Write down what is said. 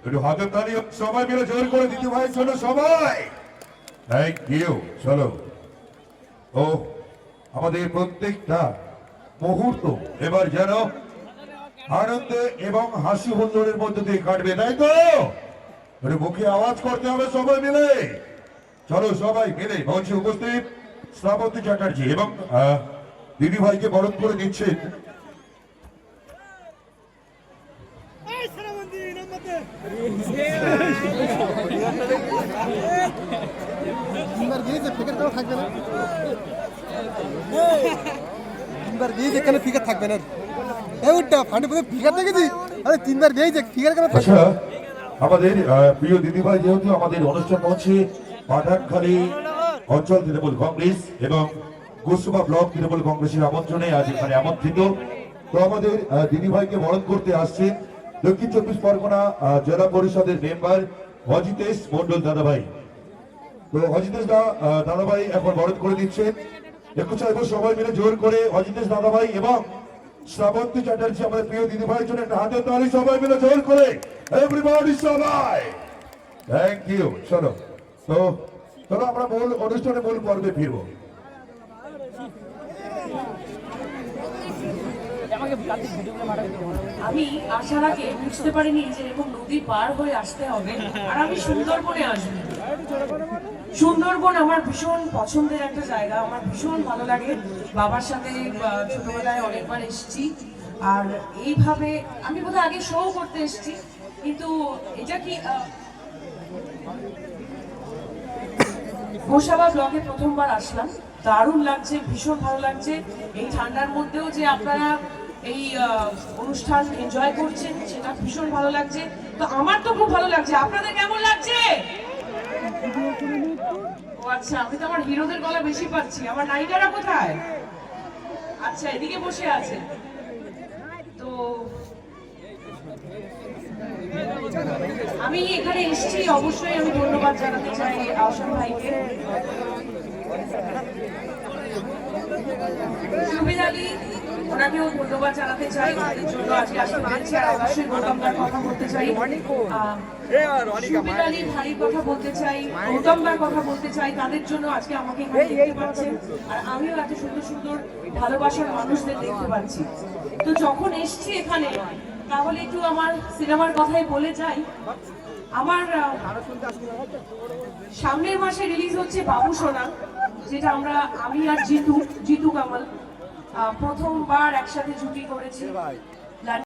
একটু হাতের তালি সবাই মিলে জোর করে দিদি ভাইয়ের জন্য সবাই। Thank you. চলো, ও আমাদের প্রত্যেকটা মুহূর্ত এবার যেন আনন্দে এবং হাসি হুল্লোড়ের মধ্যে দিয়ে কাটবে, তাই তো? মুখে আওয়াজ করতে হবে সবাই মিলে। চলো সবাই মিলে মঞ্চে উপস্থিত শ্রাবন্তী চ্যাটার্জি এবং দিদি ভাইকে বরণ করে দিচ্ছেন থাকবে না। আচ্ছা, আমাদের প্রিয় দিদি ভাই যেহেতু আমাদের অনুষ্ঠান মঞ্চে পাঠানখালী অঞ্চল তৃণমূল কংগ্রেস এবং কুসুমা ব্লক তৃণমূল কংগ্রেসের আমন্ত্রণে আজ এখানে আমন্ত্রিত, তো আমাদের দিদি ভাইকে বরণ করতে আসছেন দক্ষিণ চব্বিশ পরগনা জেলা পরিষদের মেম্বার অজিতেশ মন্ডল দাদাভাই। তো অজিতেশ দাদাভাই এখন বরণ করে দিচ্ছেন। একটু চাইবো সবাই মিলে জোর করে অজিতেশ দাদাভাই এবং শ্রাবন্তী চ্যাটার্জি আমাদের প্রিয় দিদি ভাইয়ের জন্য একটা হাতের তালি সবাই মিলে জোর করে। এভরিবডি সবাই, থ্যাংক ইউ। চলো, তো চলো আমরা মূল অনুষ্ঠানে মূল পর্বে ফিরবো। আমি আসার আগে বুঝতে পারিনি যে এরকম নদী পার হয়ে আসতে হবে আর আমি সুন্দরবনে আসবো। সুন্দরবন আমার ভীষণ পছন্দের একটা জায়গা, আমার ভীষণ ভালো লাগে। বাবার সাথে ছোটবেলায় অনেকবার এসেছি, আর এইভাবে আমি বোধহয় আগে শো করতে এসেছি, কিন্তু এটা কি গোসাবা ব্লকে প্রথমবার আসলাম, দারুণ লাগছে, ভীষণ ভালো লাগছে। এই ঠান্ডার মধ্যেও যে আপনারা এই অনুষ্ঠান এনজয় করছেন সেটা ভীষণ ভালো লাগছে। তো আমার তো খুব ভালো লাগছে, আপনাদের কেমন লাগছে? ও আচ্ছা, আমি তো আমার হিরোদের গলা বেশি পাচ্ছি। আমার নায়িকারা কোথায়? আচ্ছা, এদিকে বসে আছে। তো আমি এখানে এসেছি, অবশ্যই আমি ধন্যবাদ জানাতে চাই আওসান ভাইকে, সুবিধা আলী ওনাকেও ধন্যবাদ জানাতে চাই ওনাদের জন্য আজকে আসতে পেরেছি। আর অবশ্যই গৌতমদার কথা বলতে চাই, সুবিধা আলী ভাইয়ের কথা বলতে চাই, গৌতমদার কথা বলতে চাই। তাদের জন্য আজকে আমাকে এখানে দেখতে পাচ্ছেন, আর আমিও এত সুন্দর সুন্দর ভালোবাসার মানুষদের দেখতে পাচ্ছি। তো যখন এসছি এখানে, তাহলে একটু আমার সিনেমার কথাই বলে যাই। আমার সামনের মাসে রিলিজ হচ্ছে বাবু সোনা, যেটা আমি আর জিতু কামাল প্রথমবার একসাথে জুটি করেছি।